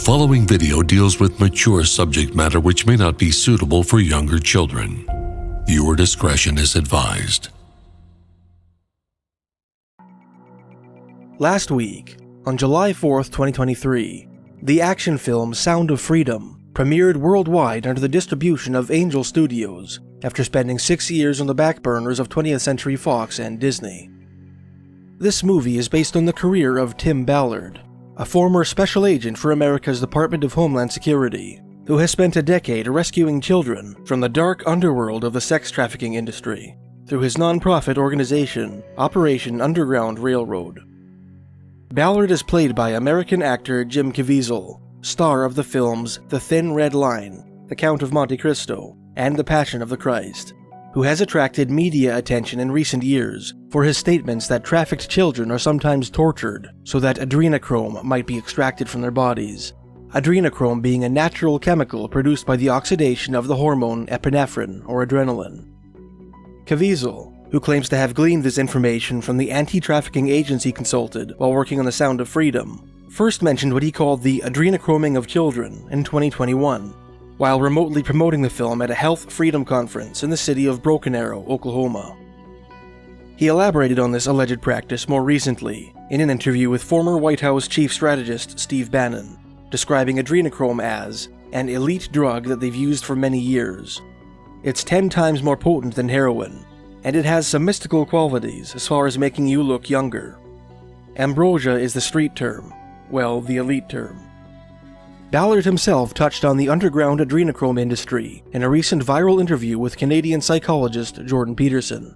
following video deals with mature subject matter which may not be suitable for younger children. Viewer discretion is advised. Last week, on July 4th, 2023, the action film Sound of Freedom premiered worldwide under the distribution of Angel Studios after spending 6 years on the back burners of 20th Century Fox and Disney. This movie is based on the career of Tim Ballard, a former special agent for America's Department of Homeland Security, who has spent a decade rescuing children from the dark underworld of the sex trafficking industry through his non-profit organization, Operation Underground Railroad. Ballard is played by American actor Jim Caviezel, star of the films The Thin Red Line, The Count of Monte Cristo, and The Passion of the Christ, who has attracted media attention in recent years for his statements that trafficked children are sometimes tortured so that adrenochrome might be extracted from their bodies, adrenochrome being a natural chemical produced by the oxidation of the hormone epinephrine or adrenaline. Caviezel, who claims to have gleaned this information from the anti-trafficking agency consulted while working on The Sound of Freedom, first mentioned what he called the adrenochroming of children in 2021, while remotely promoting the film at a health freedom conference in the city of Broken Arrow, Oklahoma. He elaborated on this alleged practice more recently in an interview with former White House chief strategist Steve Bannon, describing adrenochrome as an elite drug that they've used for many years. It's 10 times more potent than heroin, and it has some mystical qualities as far as making you look younger. Ambrosia is the street term, well, the elite term. Ballard himself touched on the underground adrenochrome industry in a recent viral interview with Canadian psychologist Jordan Peterson.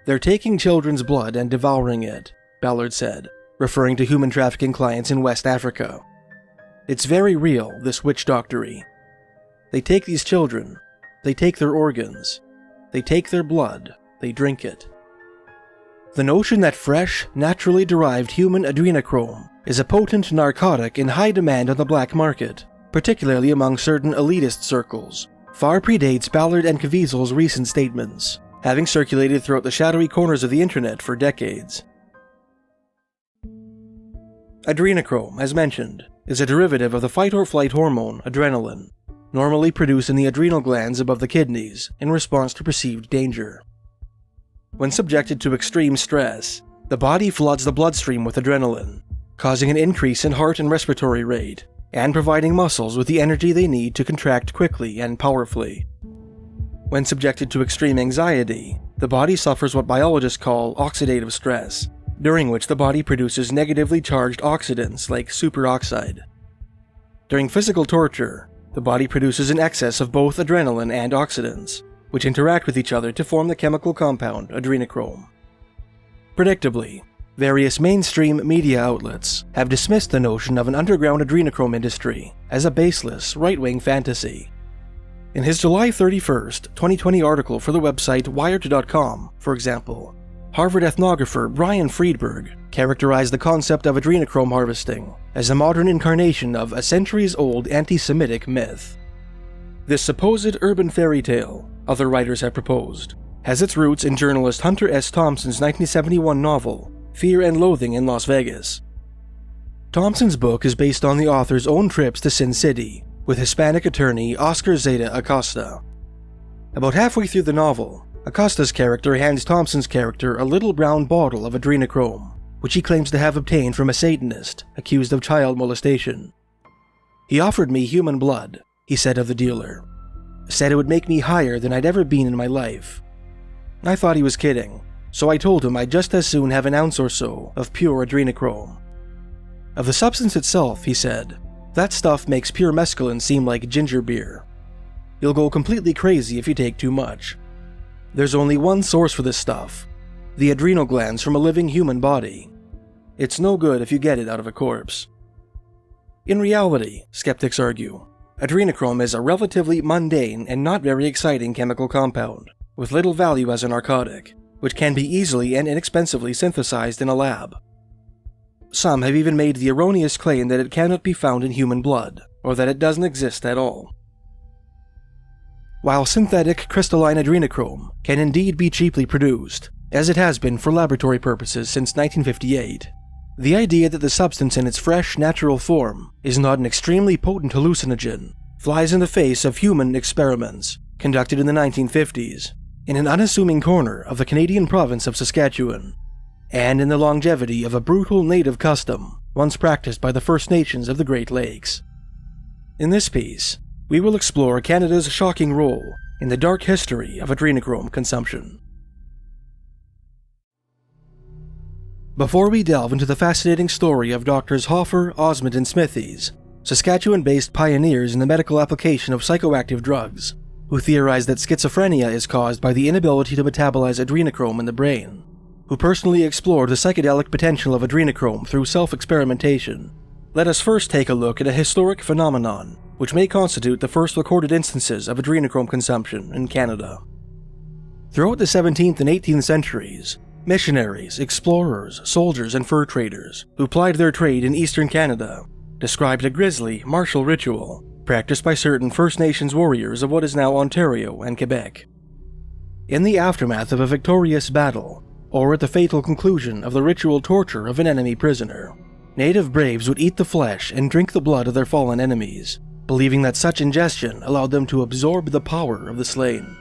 "They're taking children's blood and devouring it," Ballard said, referring to human trafficking clients in West Africa. "It's very real, this witch doctory. They take these children, they take their organs, they take their blood, they drink it." The notion that fresh, naturally derived human adrenochrome is a potent narcotic in high demand on the black market, particularly among certain elitist circles, far predates Ballard and Caviezel's recent statements, having circulated throughout the shadowy corners of the internet for decades. Adrenochrome, as mentioned, is a derivative of the fight-or-flight hormone adrenaline, normally produced in the adrenal glands above the kidneys in response to perceived danger. When subjected to extreme stress, the body floods the bloodstream with adrenaline, causing an increase in heart and respiratory rate, and providing muscles with the energy they need to contract quickly and powerfully. When subjected to extreme anxiety, the body suffers what biologists call oxidative stress, during which the body produces negatively charged oxidants like superoxide. During physical torture, the body produces an excess of both adrenaline and oxidants, which interact with each other to form the chemical compound adrenochrome. Predictably, various mainstream media outlets have dismissed the notion of an underground adrenochrome industry as a baseless, right-wing fantasy. In his July 31st, 2020 article for the website Wired.com, for example, Harvard ethnographer Brian Friedberg characterized the concept of adrenochrome harvesting as a modern incarnation of a centuries-old anti-Semitic myth. This supposed urban fairy tale, other writers have proposed, has its roots in journalist Hunter S. Thompson's 1971 novel, Fear and Loathing in Las Vegas. Thompson's book is based on the author's own trips to Sin City with Hispanic attorney Oscar Zeta Acosta. About halfway through the novel, Acosta's character hands Thompson's character a little brown bottle of adrenochrome, which he claims to have obtained from a Satanist accused of child molestation. "He offered me human blood," he said of the dealer. "Said it would make me higher than I'd ever been in my life. I thought he was kidding, so I told him I'd just as soon have an ounce or so of pure adrenochrome. Of the substance itself," he said, "that stuff makes pure mescaline seem like ginger beer. You'll go completely crazy if you take too much. There's only one source for this stuff, the adrenal glands from a living human body. It's no good if you get it out of a corpse." In reality, skeptics argue, adrenochrome is a relatively mundane and not very exciting chemical compound, with little value as a narcotic, which can be easily and inexpensively synthesized in a lab. Some have even made the erroneous claim that it cannot be found in human blood, or that it doesn't exist at all. While synthetic crystalline adrenochrome can indeed be cheaply produced, as it has been for laboratory purposes since 1958, The idea that the substance in its fresh, natural form is not an extremely potent hallucinogen flies in the face of human experiments conducted in the 1950s in an unassuming corner of the Canadian province of Saskatchewan, and in the longevity of a brutal native custom once practiced by the First Nations of the Great Lakes. In this piece, we will explore Canada's shocking role in the dark history of adrenochrome consumption. Before we delve into the fascinating story of Drs. Hoffer, Osmond, and Smithies, Saskatchewan-based pioneers in the medical application of psychoactive drugs, who theorize that schizophrenia is caused by the inability to metabolize adrenochrome in the brain, who personally explored the psychedelic potential of adrenochrome through self-experimentation, let us first take a look at a historic phenomenon which may constitute the first recorded instances of adrenochrome consumption in Canada. Throughout the 17th and 18th centuries, missionaries, explorers, soldiers, and fur traders who plied their trade in eastern Canada described a grisly, martial ritual practiced by certain First Nations warriors of what is now Ontario and Quebec. In the aftermath of a victorious battle, or at the fatal conclusion of the ritual torture of an enemy prisoner, native braves would eat the flesh and drink the blood of their fallen enemies, believing that such ingestion allowed them to absorb the power of the slain.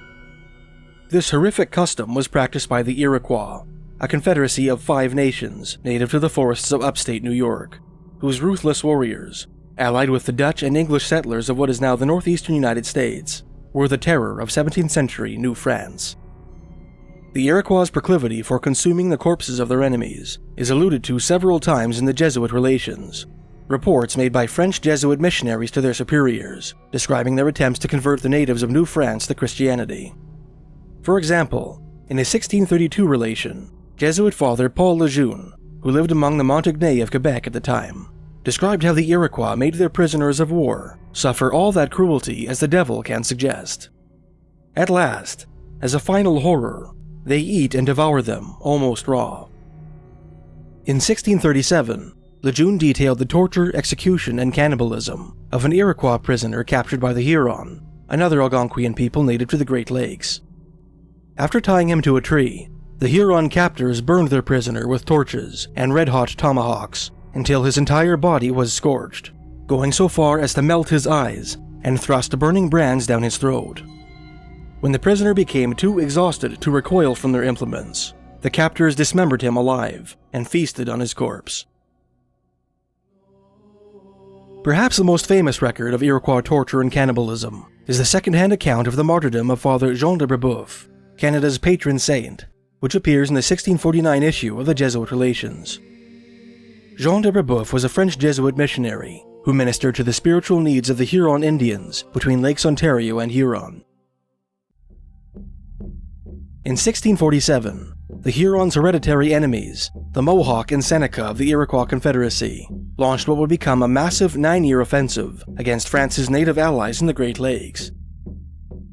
This horrific custom was practiced by the Iroquois, a confederacy of 5 nations native to the forests of upstate New York, whose ruthless warriors, allied with the Dutch and English settlers of what is now the northeastern United States, were the terror of 17th century New France. The Iroquois' proclivity for consuming the corpses of their enemies is alluded to several times in the Jesuit Relations, reports made by French Jesuit missionaries to their superiors, describing their attempts to convert the natives of New France to Christianity. For example, in a 1632 relation, Jesuit father Paul Lejeune, who lived among the Montagnais of Quebec at the time, described how the Iroquois made their prisoners of war suffer all that cruelty as the devil can suggest. At last, as a final horror, they eat and devour them almost raw. In 1637, Lejeune detailed the torture, execution, and cannibalism of an Iroquois prisoner captured by the Huron, another Algonquian people native to the Great Lakes. After tying him to a tree, the Huron captors burned their prisoner with torches and red-hot tomahawks until his entire body was scorched, going so far as to melt his eyes and thrust burning brands down his throat. When the prisoner became too exhausted to recoil from their implements, the captors dismembered him alive and feasted on his corpse. Perhaps the most famous record of Iroquois torture and cannibalism is the second-hand account of the martyrdom of Father Jean de Brebeuf, Canada's patron saint, which appears in the 1649 issue of the Jesuit Relations. Jean de Brebeuf was a French Jesuit missionary who ministered to the spiritual needs of the Huron Indians between Lakes Ontario and Huron. In 1647, the Hurons' hereditary enemies, the Mohawk and Seneca of the Iroquois Confederacy, launched what would become a massive 9-year offensive against France's native allies in the Great Lakes.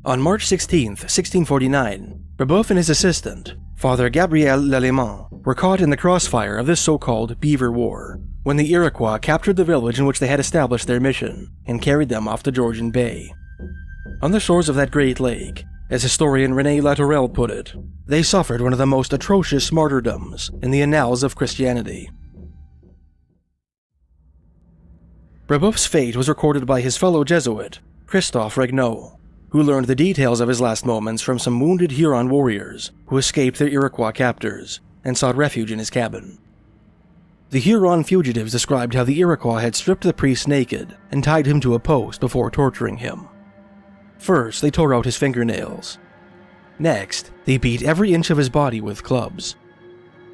On March 16, 1649, Brebeuf and his assistant, Father Gabriel Lallemand, were caught in the crossfire of this so-called Beaver War, when the Iroquois captured the village in which they had established their mission and carried them off the Georgian Bay. On the shores of that great lake, as historian René Latourelle put it, they suffered one of the most atrocious martyrdoms in the annals of Christianity. Brebeuf's fate was recorded by his fellow Jesuit, Christophe Regnault, who learned the details of his last moments from some wounded Huron warriors who escaped their Iroquois captors and sought refuge in his cabin. The Huron fugitives described how the Iroquois had stripped the priest naked and tied him to a post before torturing him. First, they tore out his fingernails. Next, they beat every inch of his body with clubs.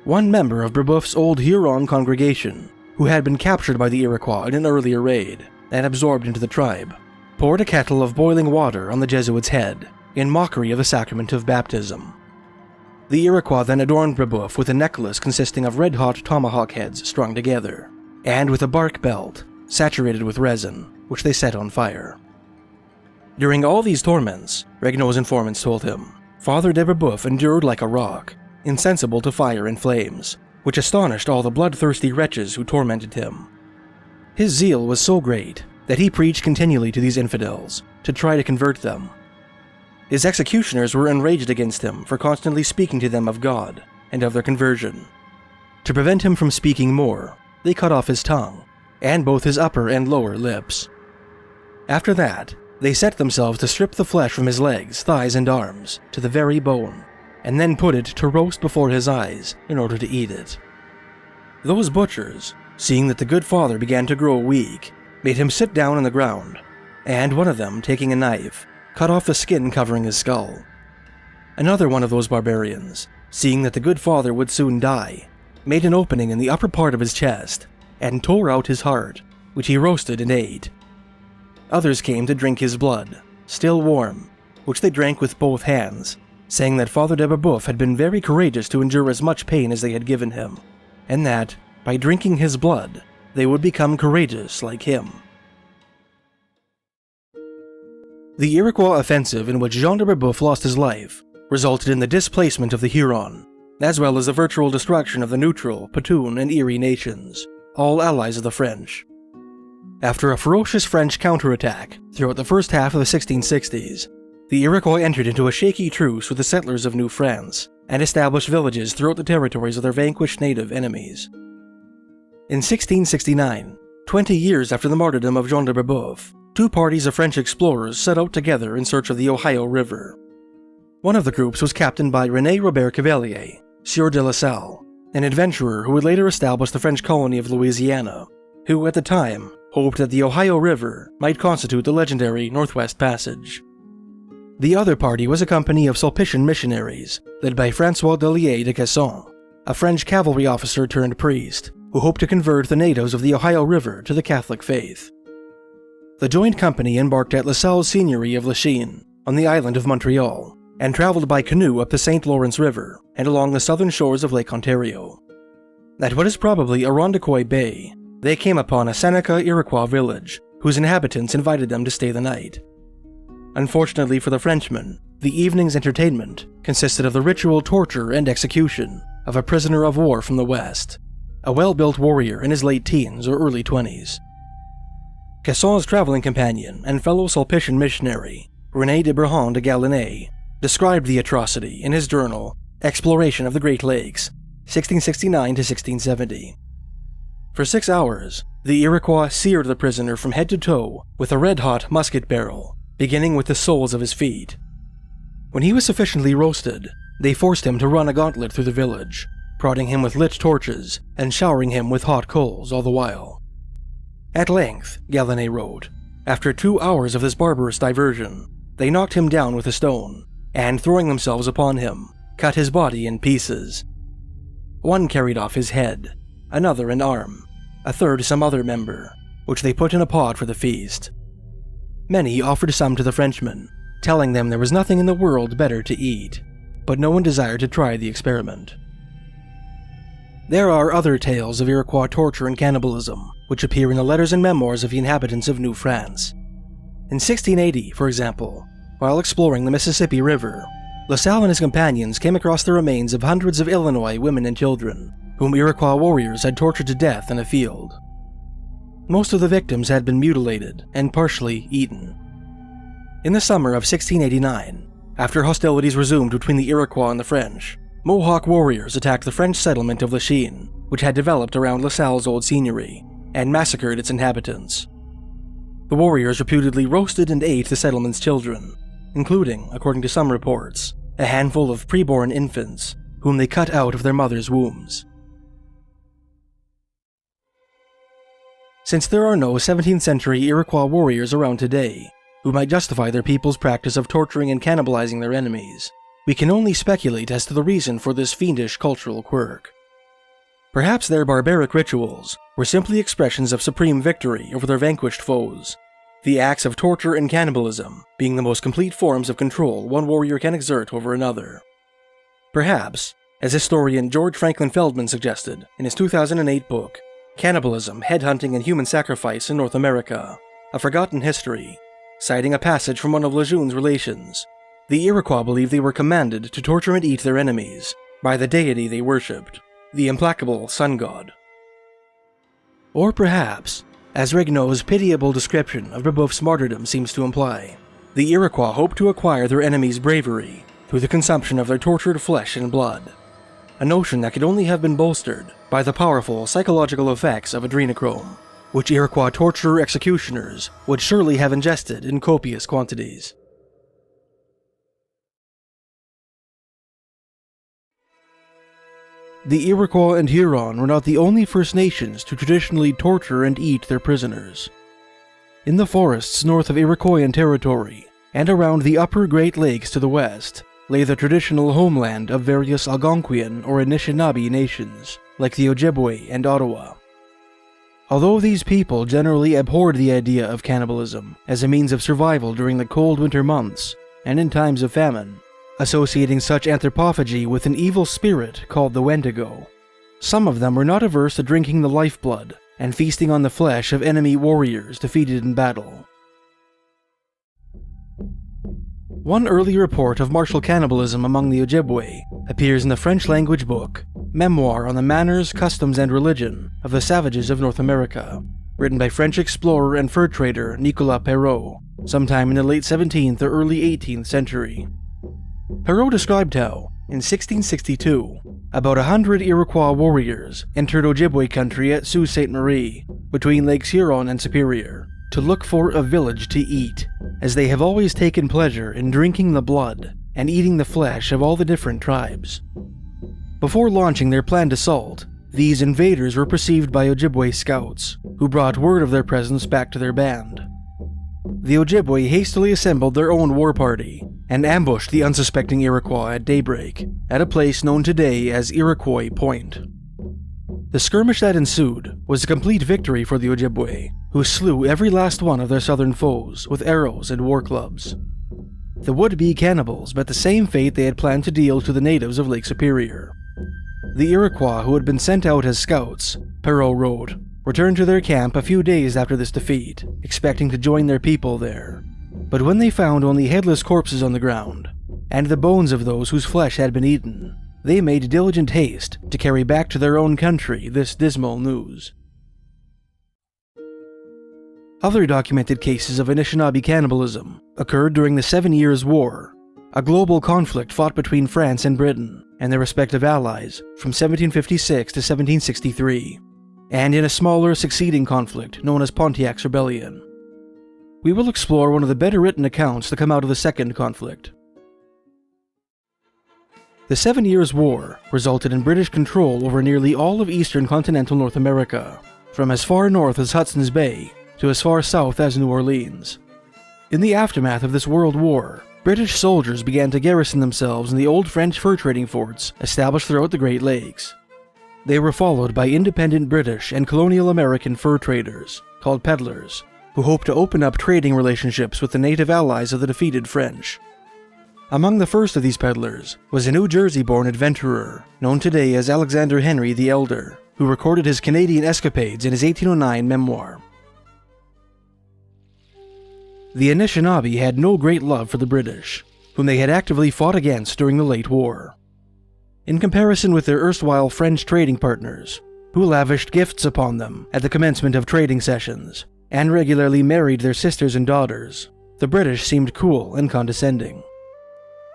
One member of Brebeuf's old Huron congregation, who had been captured by the Iroquois in an earlier raid and absorbed into the tribe, poured a kettle of boiling water on the Jesuit's head in mockery of the sacrament of baptism. The Iroquois then adorned Brebeuf with a necklace consisting of red-hot tomahawk heads strung together, and with a bark belt saturated with resin, which they set on fire. During all these torments, Regnault's informants told him, Father de Brebeuf endured like a rock, insensible to fire and flames, which astonished all the bloodthirsty wretches who tormented him. His zeal was so great that he preached continually to these infidels to try to convert them. His executioners were enraged against him for constantly speaking to them of God and of their conversion. To prevent him from speaking more, they cut off his tongue, and both his upper and lower lips. After that, they set themselves to strip the flesh from his legs, thighs, and arms to the very bone, and then put it to roast before his eyes in order to eat it. Those butchers, seeing that the good father began to grow weak, made him sit down on the ground, and one of them, taking a knife, cut off the skin covering his skull. Another one of those barbarians, seeing that the good father would soon die, made an opening in the upper part of his chest and tore out his heart, which he roasted and ate. Others came to drink his blood, still warm, which they drank with both hands, saying that Father de Brebeuf had been very courageous to endure as much pain as they had given him, and that, by drinking his blood, they would become courageous like him. The Iroquois offensive in which Jean de Brebeuf lost his life resulted in the displacement of the Huron, as well as the virtual destruction of the Neutral, Petun, and Erie nations, all allies of the French. After a ferocious French counterattack throughout the first half of the 1660s, the Iroquois entered into a shaky truce with the settlers of New France and established villages throughout the territories of their vanquished native enemies. In 1669, 20 years after the martyrdom of Jean de Brebeuf, two parties of French explorers set out together in search of the Ohio River. One of the groups was captained by René Robert Cavelier, Sieur de La Salle, an adventurer who would later establish the French colony of Louisiana, who at the time hoped that the Ohio River might constitute the legendary Northwest Passage. The other party was a company of Sulpician missionaries, led by François Delier de Casson, a French cavalry officer turned priest, who hoped to convert the natives of the Ohio River to the Catholic faith. The joint company embarked at La Salle's seigneury of Lachine, on the island of Montreal, and traveled by canoe up the St. Lawrence River and along the southern shores of Lake Ontario. At what is probably Irondequoit Bay, they came upon a Seneca Iroquois village, whose inhabitants invited them to stay the night. Unfortunately for the Frenchmen, the evening's entertainment consisted of the ritual torture and execution of a prisoner of war from the West, a well-built warrior in his late teens or early 20s. Casson's traveling companion and fellow Sulpician missionary, René de Brehon de Galinée, described the atrocity in his journal, Exploration of the Great Lakes, 1669 to 1670. For 6 hours, the Iroquois seared the prisoner from head to toe with a red-hot musket barrel, beginning with the soles of his feet. When he was sufficiently roasted, they forced him to run a gauntlet through the village, prodding him with lit torches and showering him with hot coals all the while. At length, Galinée wrote, after 2 hours of this barbarous diversion, they knocked him down with a stone, and throwing themselves upon him, cut his body in pieces. One carried off his head, another an arm, a third some other member, which they put in a pot for the feast. Many offered some to the Frenchmen, telling them there was nothing in the world better to eat, but no one desired to try the experiment. There are other tales of Iroquois torture and cannibalism, which appear in the letters and memoirs of the inhabitants of New France. In 1680, for example, while exploring the Mississippi River, La Salle and his companions came across the remains of hundreds of Illinois women and children, whom Iroquois warriors had tortured to death in a field. Most of the victims had been mutilated and partially eaten. In the summer of 1689, after hostilities resumed between the Iroquois and the French, Mohawk warriors attacked the French settlement of Lachine, which had developed around La Salle's old seigneury, and massacred its inhabitants. The warriors reputedly roasted and ate the settlement's children, including, according to some reports, a handful of preborn infants, whom they cut out of their mothers' wombs. Since there are no 17th century Iroquois warriors around today who might justify their people's practice of torturing and cannibalizing their enemies, we can only speculate as to the reason for this fiendish cultural quirk. Perhaps their barbaric rituals were simply expressions of supreme victory over their vanquished foes, the acts of torture and cannibalism being the most complete forms of control one warrior can exert over another. Perhaps, as historian George Franklin Feldman suggested in his 2008 book, Cannibalism, Headhunting, and Human Sacrifice in North America, A Forgotten History, citing a passage from one of Lejeune's relations, the Iroquois believed they were commanded to torture and eat their enemies by the deity they worshipped, the implacable sun god. Or perhaps, as Regnault's pitiable description of Brebeuf's martyrdom seems to imply, the Iroquois hoped to acquire their enemies' bravery through the consumption of their tortured flesh and blood. a notion that could only have been bolstered by the powerful psychological effects of adrenochrome, which Iroquois torture executioners would surely have ingested in copious quantities. The Iroquois and Huron were not the only First Nations to traditionally torture and eat their prisoners. In the forests north of Iroquoian territory, and around the upper Great Lakes to the west, lay the traditional homeland of various Algonquian or Anishinaabe nations, like the Ojibwe and Ottawa. Although these people generally abhorred the idea of cannibalism as a means of survival during the cold winter months and in times of famine, associating such anthropophagy with an evil spirit called the Wendigo, some of them were not averse to drinking the lifeblood and feasting on the flesh of enemy warriors defeated in battle. One early report of martial cannibalism among the Ojibwe appears in the French-language book Memoir on the Manners, Customs, and Religion of the Savages of North America, written by French explorer and fur trader Nicolas Perrault, sometime in the late 17th or early 18th century. Perrault described how, in 1662, about 100 Iroquois warriors entered Ojibwe country at Sault Ste. Marie, between Lakes Huron and Superior, to look for a village to eat, as they have always taken pleasure in drinking the blood and eating the flesh of all the different tribes. Before launching their planned assault, these invaders were perceived by Ojibwe scouts, who brought word of their presence back to their band. The Ojibwe hastily assembled their own war party and ambushed the unsuspecting Iroquois at daybreak, at a place known today as Iroquois Point. The skirmish that ensued was a complete victory for the Ojibwe, who slew every last one of their southern foes with arrows and war clubs. The would-be cannibals met the same fate they had planned to deal to the natives of Lake Superior. The Iroquois who had been sent out as scouts, Perrault wrote, returned to their camp a few days after this defeat, expecting to join their people there. But when they found only headless corpses on the ground, and the bones of those whose flesh had been eaten, they made diligent haste to carry back to their own country this dismal news. Other documented cases of Anishinaabe cannibalism occurred during the 7 Years' War, a global conflict fought between France and Britain and their respective allies from 1756 to 1763, and in a smaller succeeding conflict known as Pontiac's Rebellion. We will explore one of the better written accounts to come out of the second conflict. The 7 Years' War resulted in British control over nearly all of eastern continental North America, from as far north as Hudson's Bay to as far south as New Orleans. In the aftermath of this World War, British soldiers began to garrison themselves in the old French fur trading forts established throughout the Great Lakes. They were followed by independent British and colonial American fur traders, called peddlers, who hoped to open up trading relationships with the native allies of the defeated French. Among the first of these peddlers was a New Jersey-born adventurer, known today as Alexander Henry the Elder, who recorded his Canadian escapades in his 1809 memoir. The Anishinaabe had no great love for the British, whom they had actively fought against during the late war. In comparison with their erstwhile French trading partners, who lavished gifts upon them at the commencement of trading sessions, and regularly married their sisters and daughters, the British seemed cool and condescending.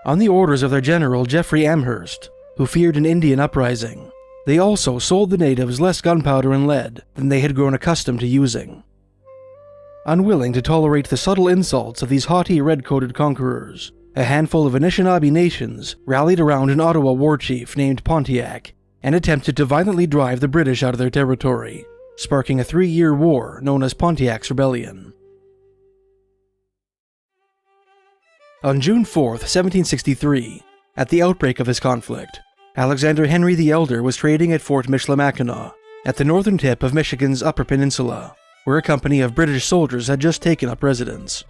On the orders of their general Geoffrey Amherst, who feared an Indian uprising, they also sold the natives less gunpowder and lead than they had grown accustomed to using. Unwilling to tolerate the subtle insults of these haughty red-coated conquerors, a handful of Anishinaabe nations rallied around an Ottawa war chief named Pontiac and attempted to violently drive the British out of their territory, sparking a 3-year war known as Pontiac's Rebellion. On June 4, 1763, at the outbreak of this conflict, Alexander Henry the Elder was trading at Fort Michilimackinac, at the northern tip of Michigan's Upper Peninsula, where a company of British soldiers had just taken up residence.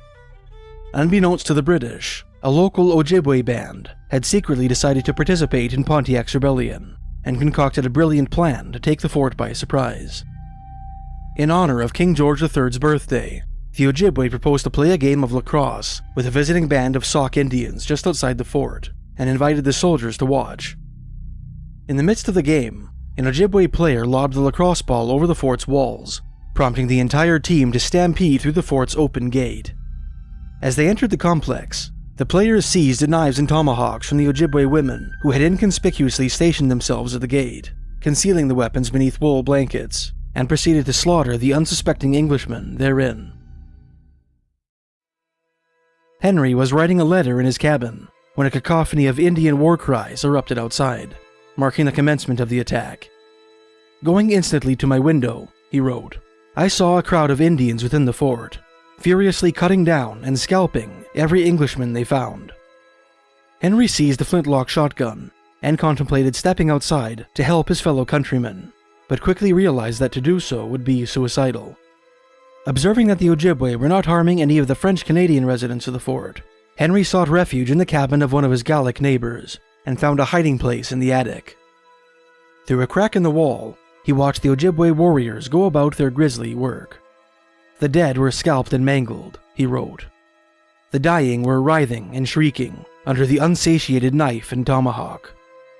Unbeknownst to the British, a local Ojibwe band had secretly decided to participate in Pontiac's Rebellion, and concocted a brilliant plan to take the fort by surprise. In honor of King George III's birthday, the Ojibwe proposed to play a game of lacrosse with a visiting band of Sauk Indians just outside the fort, and invited the soldiers to watch. In the midst of the game, an Ojibwe player lobbed the lacrosse ball over the fort's walls, prompting the entire team to stampede through the fort's open gate. As they entered the complex, The players seized knives and tomahawks from the Ojibwe women who had inconspicuously stationed themselves at the gate, concealing the weapons beneath wool blankets, and proceeded to slaughter the unsuspecting Englishmen therein. Henry was writing a letter in his cabin when a cacophony of Indian war cries erupted outside, marking the commencement of the attack. "Going instantly to my window," he wrote, "I saw a crowd of Indians within the fort, furiously cutting down and scalping every Englishman they found." Henry seized a flintlock shotgun and contemplated stepping outside to help his fellow countrymen, but quickly realized that to do so would be suicidal. Observing that the Ojibwe were not harming any of the French-Canadian residents of the fort, Henry sought refuge in the cabin of one of his Gallic neighbors and found a hiding place in the attic. Through a crack in the wall, he watched the Ojibwe warriors go about their grisly work. "The dead were scalped and mangled," he wrote. "The dying were writhing and shrieking under the unsatiated knife and tomahawk,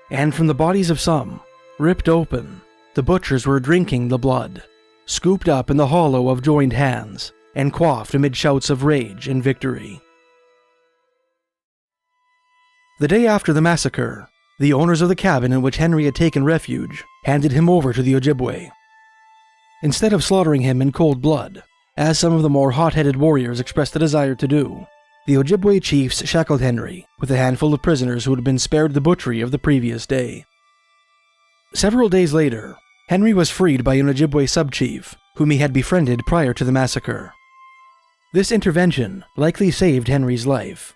and from the bodies of some, ripped open, the butchers were drinking the blood, scooped up in the hollow of joined hands, and quaffed amid shouts of rage and victory." The day after the massacre, the owners of the cabin in which Henry had taken refuge handed him over to the Ojibwe. Instead of slaughtering him in cold blood, as some of the more hot-headed warriors expressed a desire to do, the Ojibwe chiefs shackled Henry with a handful of prisoners who had been spared the butchery of the previous day. Several days later, Henry was freed by an Ojibwe sub-chief whom he had befriended prior to the massacre. This intervention likely saved Henry's life.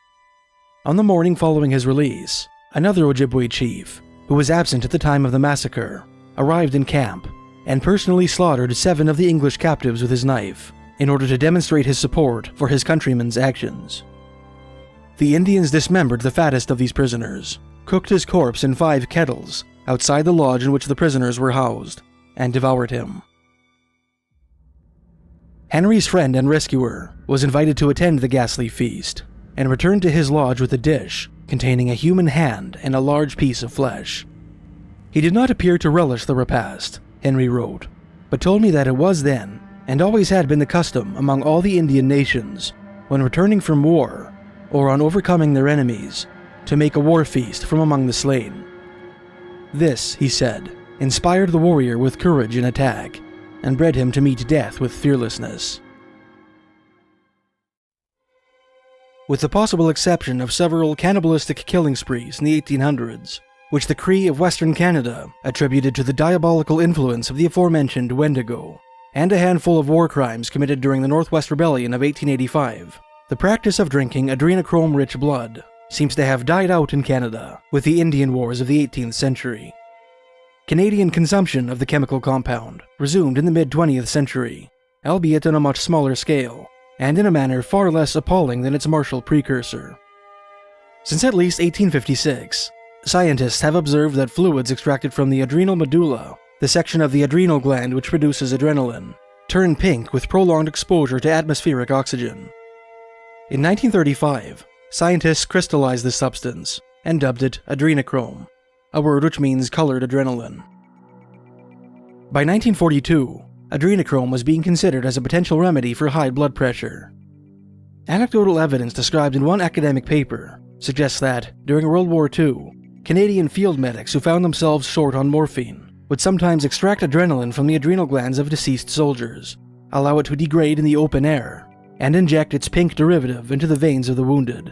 On the morning following his release, another Ojibwe chief, who was absent at the time of the massacre, arrived in camp and personally slaughtered 7 of the English captives with his knife in order to demonstrate his support for his countrymen's actions. The Indians dismembered the fattest of these prisoners, cooked his corpse in 5 kettles outside the lodge in which the prisoners were housed, and devoured him. Henry's friend and rescuer was invited to attend the ghastly feast, and returned to his lodge with a dish containing a human hand and a large piece of flesh. "He did not appear to relish the repast," Henry wrote, "but told me that it was then, and always had been the custom among all the Indian nations, when returning from war, or on overcoming their enemies, to make a war feast from among the slain. This," he said, "inspired the warrior with courage in attack, and bred him to meet death with fearlessness." With the possible exception of several cannibalistic killing sprees in the 1800s, which the Cree of Western Canada attributed to the diabolical influence of the aforementioned Wendigo, and a handful of war crimes committed during the Northwest Rebellion of 1885, the practice of drinking adrenochrome-rich blood seems to have died out in Canada with the Indian Wars of the 18th century. Canadian consumption of the chemical compound resumed in the mid-20th century, albeit on a much smaller scale, and in a manner far less appalling than its martial precursor. Since at least 1856, scientists have observed that fluids extracted from the adrenal medulla, the section of the adrenal gland which produces adrenaline, turn pink with prolonged exposure to atmospheric oxygen. In 1935, scientists crystallized this substance and dubbed it adrenochrome, a word which means colored adrenaline. By 1942, adrenochrome was being considered as a potential remedy for high blood pressure. Anecdotal evidence described in one academic paper suggests that, during World War II, Canadian field medics who found themselves short on morphine would sometimes extract adrenaline from the adrenal glands of deceased soldiers, allow it to degrade in the open air, and inject its pink derivative into the veins of the wounded.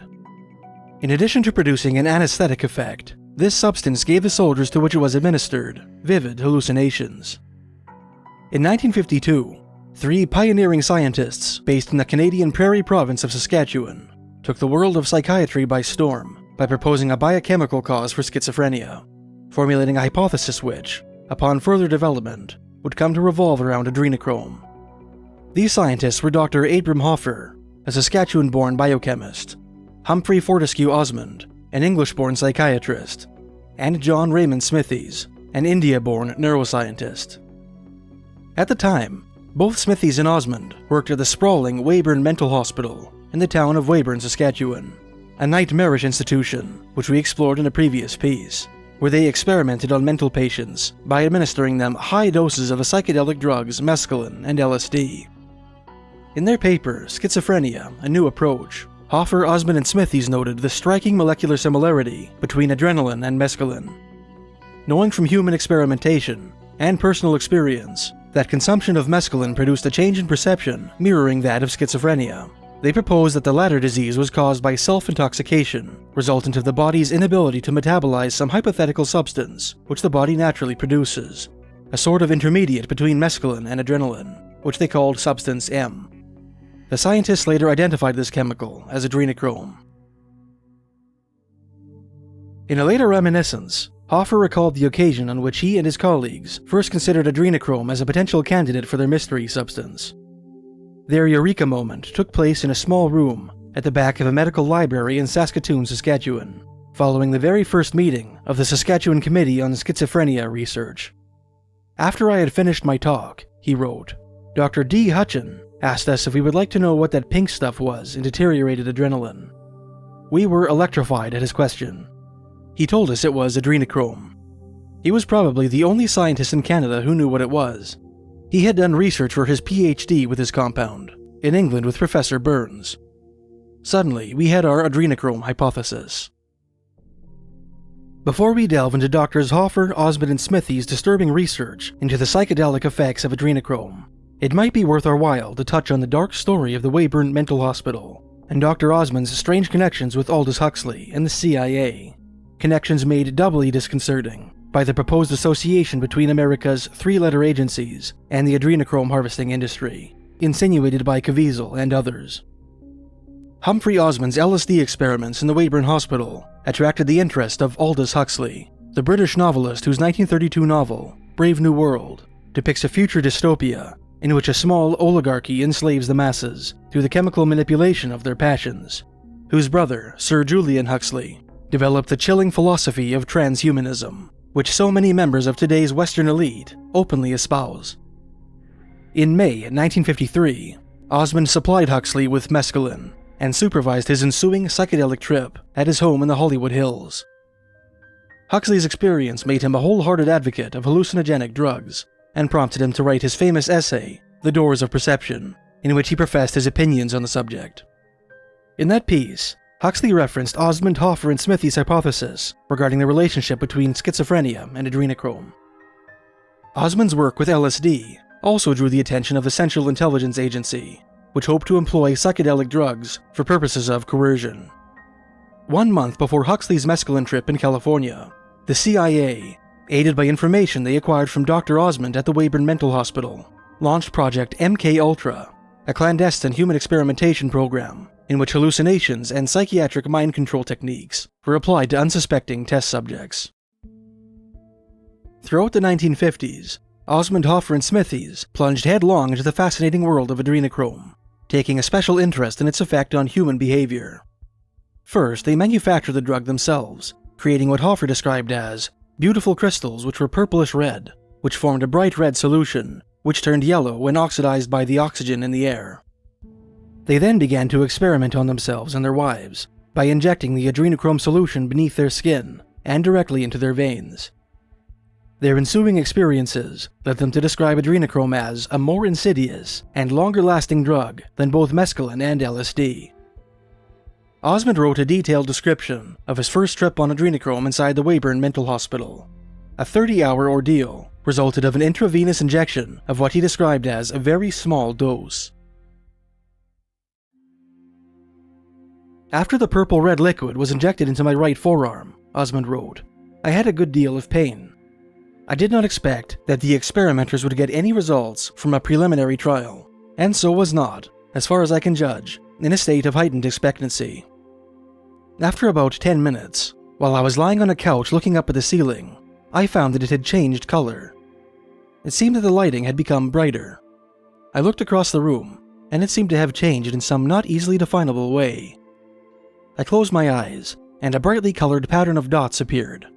In addition to producing an anesthetic effect, this substance gave the soldiers to which it was administered vivid hallucinations. In 1952, 3 pioneering scientists based in the Canadian Prairie province of Saskatchewan took the world of psychiatry by storm by proposing a biochemical cause for schizophrenia, formulating a hypothesis which, upon further development, would come to revolve around adrenochrome. These scientists were Dr. Abram Hoffer, a Saskatchewan-born biochemist, Humphrey Fortescue Osmond, an English-born psychiatrist, and John Raymond Smithies, an India-born neuroscientist. At the time, both Smithies and Osmond worked at the sprawling Weyburn Mental Hospital in the town of Weyburn, Saskatchewan, a nightmarish institution which we explored in a previous piece, where they experimented on mental patients by administering them high doses of the psychedelic drugs mescaline and LSD. In their paper, Schizophrenia, A New Approach, Hoffer, Osmond, and Smithies noted the striking molecular similarity between adrenaline and mescaline. Knowing from human experimentation and personal experience that consumption of mescaline produced a change in perception mirroring that of schizophrenia, they proposed that the latter disease was caused by self-intoxication, resultant of the body's inability to metabolize some hypothetical substance which the body naturally produces, a sort of intermediate between mescaline and adrenaline, which they called Substance M. The scientists later identified this chemical as adrenochrome. In a later reminiscence, Hoffer recalled the occasion on which he and his colleagues first considered adrenochrome as a potential candidate for their mystery substance. Their eureka moment took place in a small room at the back of a medical library in Saskatoon, Saskatchewan, following the very first meeting of the Saskatchewan Committee on Schizophrenia Research. After I had finished my talk, he wrote, Dr. D. Hutchin asked us if we would like to know what that pink stuff was in deteriorated adrenaline. We were electrified at his question. He told us it was adrenochrome. He was probably the only scientist in Canada who knew what it was. He had done research for his PhD with his compound, in England with Professor Burns. Suddenly, we had our adrenochrome hypothesis. Before we delve into Drs. Hoffer, Osmond, and Smithies' disturbing research into the psychedelic effects of adrenochrome, it might be worth our while to touch on the dark story of the Weyburn Mental Hospital and Dr. Osmond's strange connections with Aldous Huxley and the CIA, connections made doubly disconcerting by the proposed association between America's three-letter agencies and the adrenochrome harvesting industry, insinuated by Caviezel and others. Humphrey Osmond's LSD experiments in the Weyburn Hospital attracted the interest of Aldous Huxley, the British novelist whose 1932 novel, Brave New World, depicts a future dystopia in which a small oligarchy enslaves the masses through the chemical manipulation of their passions, whose brother, Sir Julian Huxley, developed the chilling philosophy of transhumanism, which so many members of today's Western elite openly espouse. In May 1953, Osmond supplied Huxley with mescaline and supervised his ensuing psychedelic trip at his home in the Hollywood Hills. Huxley's experience made him a wholehearted advocate of hallucinogenic drugs and prompted him to write his famous essay, The Doors of Perception, in which he professed his opinions on the subject. In that piece, Huxley referenced Osmond, Hoffer, and Smithies' hypothesis regarding the relationship between schizophrenia and adrenochrome. Osmond's work with LSD also drew the attention of the Central Intelligence Agency, which hoped to employ psychedelic drugs for purposes of coercion. 1 month before Huxley's mescaline trip in California, the CIA, aided by information they acquired from Dr. Osmond at the Weyburn Mental Hospital, launched Project MK-Ultra, a clandestine human experimentation program in which hallucinations and psychiatric mind control techniques were applied to unsuspecting test subjects. Throughout the 1950s, Osmond, Hoffer, and Smithies plunged headlong into the fascinating world of adrenochrome, taking a special interest in its effect on human behavior. First, they manufactured the drug themselves, creating what Hoffer described as beautiful crystals which were purplish red, which formed a bright red solution, which turned yellow when oxidized by the oxygen in the air. They then began to experiment on themselves and their wives by injecting the adrenochrome solution beneath their skin and directly into their veins. Their ensuing experiences led them to describe adrenochrome as a more insidious and longer-lasting drug than both mescaline and LSD. Osmond wrote a detailed description of his first trip on adrenochrome inside the Weyburn Mental Hospital. A 30-hour ordeal resulted of an intravenous injection of what he described as a very small dose. After the purple-red liquid was injected into my right forearm, Osmond wrote, I had a good deal of pain. I did not expect that the experimenters would get any results from a preliminary trial, and so was not, as far as I can judge, in a state of heightened expectancy. After about 10 minutes, while I was lying on a couch looking up at the ceiling, I found that it had changed color. It seemed that the lighting had become brighter. I looked across the room, and it seemed to have changed in some not easily definable way. I closed my eyes, and a brightly colored pattern of dots appeared.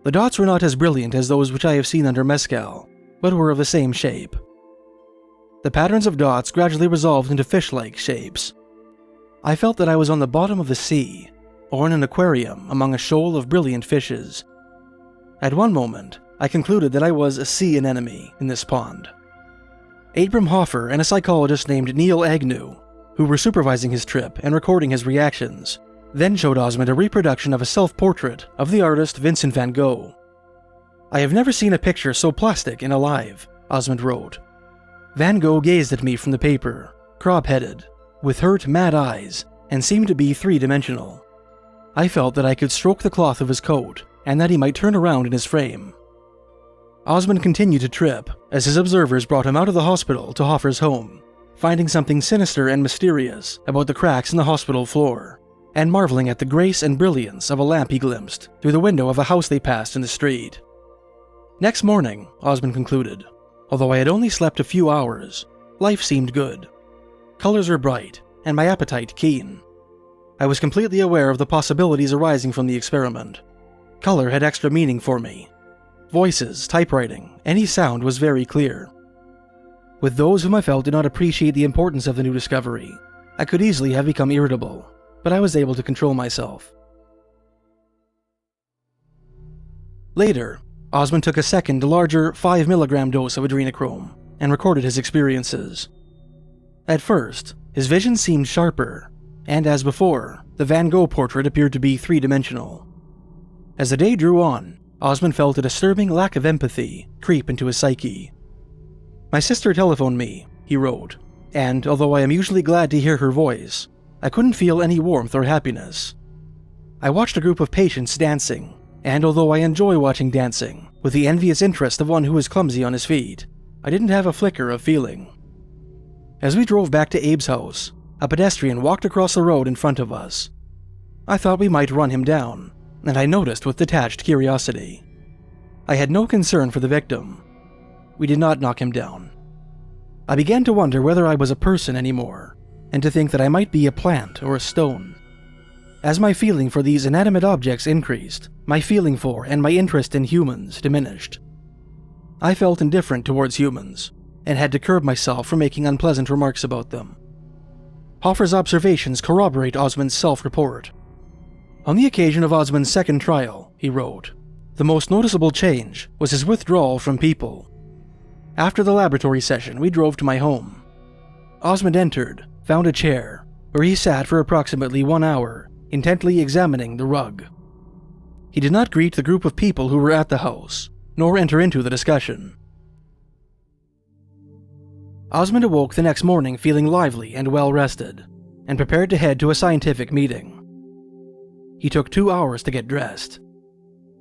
The dots were not as brilliant as those which I have seen under mescal, but were of the same shape. The patterns of dots gradually resolved into fish-like shapes. I felt that I was on the bottom of the sea, or in an aquarium among a shoal of brilliant fishes. At one moment, I concluded that I was a sea anemone in this pond. Abram Hoffer and a psychologist named Neil Agnew who were supervising his trip and recording his reactions, then showed Osmond a reproduction of a self-portrait of the artist Vincent van Gogh. "I have never seen a picture so plastic and alive," Osmond wrote. Van Gogh gazed at me from the paper, crop-headed, with hurt, mad eyes, and seemed to be three-dimensional. I felt that I could stroke the cloth of his coat, and that he might turn around in his frame. Osmond continued to trip as his observers brought him out of the hospital to Hoffer's home, finding something sinister and mysterious about the cracks in the hospital floor, and marveling at the grace and brilliance of a lamp he glimpsed through the window of a house they passed in the street. Next morning, Osmond concluded, although I had only slept a few hours, life seemed good. Colors were bright, and my appetite keen. I was completely aware of the possibilities arising from the experiment. Color had extra meaning for me. Voices, typewriting, any sound was very clear. With those whom I felt did not appreciate the importance of the new discovery, I could easily have become irritable, but I was able to control myself. Later, Osmond took a second, larger 5 mg dose of adrenochrome and recorded his experiences. At first, his vision seemed sharper, and as before, the Van Gogh portrait appeared to be three-dimensional. As the day drew on, Osmond felt a disturbing lack of empathy creep into his psyche. "My sister telephoned me," he wrote, "and although I am usually glad to hear her voice, I couldn't feel any warmth or happiness. I watched a group of patients dancing, and although I enjoy watching dancing, with the envious interest of one who is clumsy on his feet, I didn't have a flicker of feeling." As we drove back to Abe's house, a pedestrian walked across the road in front of us. I thought we might run him down, and I noticed with detached curiosity. I had no concern for the victim. We did not knock him down. I began to wonder whether I was a person anymore, and to think that I might be a plant or a stone. As my feeling for these inanimate objects increased, my feeling for and my interest in humans diminished. I felt indifferent towards humans, and had to curb myself from making unpleasant remarks about them. Hoffer's observations corroborate Osmond's self-report. On the occasion of Osmond's second trial, he wrote, "The most noticeable change was his withdrawal from people. After the laboratory session, we drove to my home. Osmond entered, found a chair, where he sat for approximately 1 hour, intently examining the rug. He did not greet the group of people who were at the house, nor enter into the discussion." Osmond awoke the next morning feeling lively and well-rested, and prepared to head to a scientific meeting. He took 2 hours to get dressed.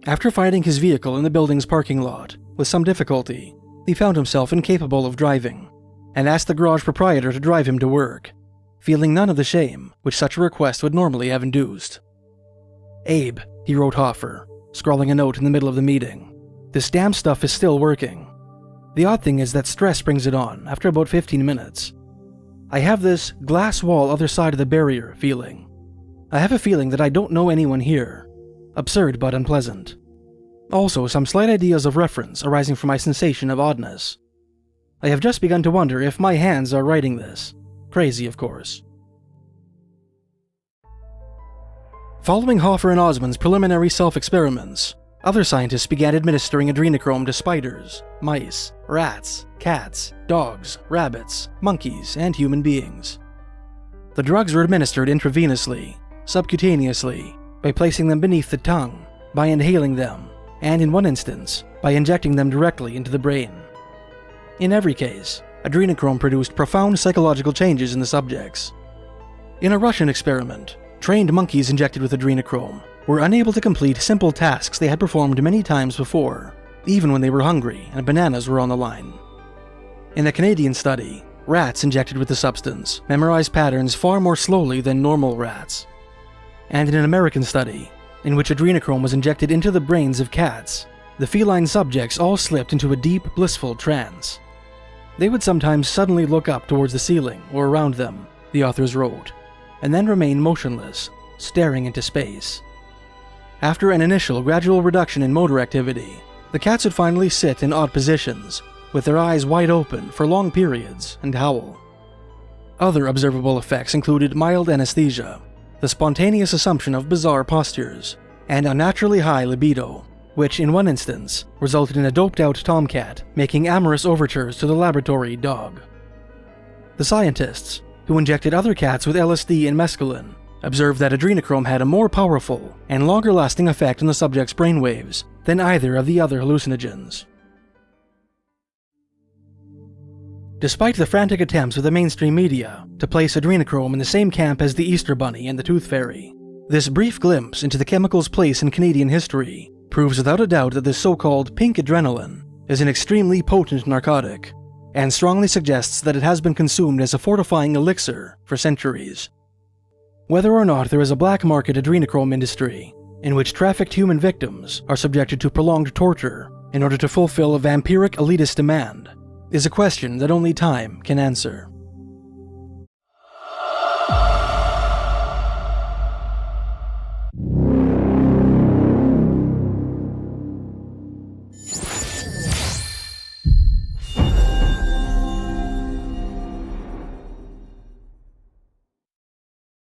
After finding his vehicle in the building's parking lot, with some difficulty, he found himself incapable of driving, and asked the garage proprietor to drive him to work, feeling none of the shame which such a request would normally have induced. "Abe," he wrote Hoffer, scrawling a note in the middle of the meeting, "this damn stuff is still working. The odd thing is that stress brings it on after about 15 minutes. I have this glass wall other side of the barrier feeling. I have a feeling that I don't know anyone here. Absurd but unpleasant. Also some slight ideas of reference arising from my sensation of oddness. I have just begun to wonder if my hands are writing this. Crazy, of course." Following Hoffer and Osmond's preliminary self-experiments, other scientists began administering adrenochrome to spiders, mice, rats, cats, dogs, rabbits, monkeys, and human beings. The drugs were administered intravenously, subcutaneously, by placing them beneath the tongue, by inhaling them, and in one instance, by injecting them directly into the brain. In every case, adrenochrome produced profound psychological changes in the subjects. In a Russian experiment, trained monkeys injected with adrenochrome were unable to complete simple tasks they had performed many times before, even when they were hungry and bananas were on the line. In a Canadian study, rats injected with the substance memorized patterns far more slowly than normal rats. And in an American study, in which adrenochrome was injected into the brains of cats, the feline subjects all slipped into a deep, blissful trance. They would sometimes suddenly look up towards the ceiling or around them, the authors wrote, and then remain motionless, staring into space. After an initial gradual reduction in motor activity, the cats would finally sit in odd positions, with their eyes wide open for long periods, and howl. Other observable effects included mild anesthesia, the spontaneous assumption of bizarre postures, and unnaturally high libido, which in one instance resulted in a doped-out tomcat making amorous overtures to the laboratory dog. The scientists, who injected other cats with LSD and mescaline, observed that adrenochrome had a more powerful and longer-lasting effect on the subject's brainwaves than either of the other hallucinogens. Despite the frantic attempts of the mainstream media to place adrenochrome in the same camp as the Easter Bunny and the Tooth Fairy, this brief glimpse into the chemical's place in Canadian history proves without a doubt that this so-called pink adrenaline is an extremely potent narcotic, and strongly suggests that it has been consumed as a fortifying elixir for centuries. Whether or not there is a black market adrenochrome industry, in which trafficked human victims are subjected to prolonged torture in order to fulfill a vampiric elitist demand, is a question that only time can answer.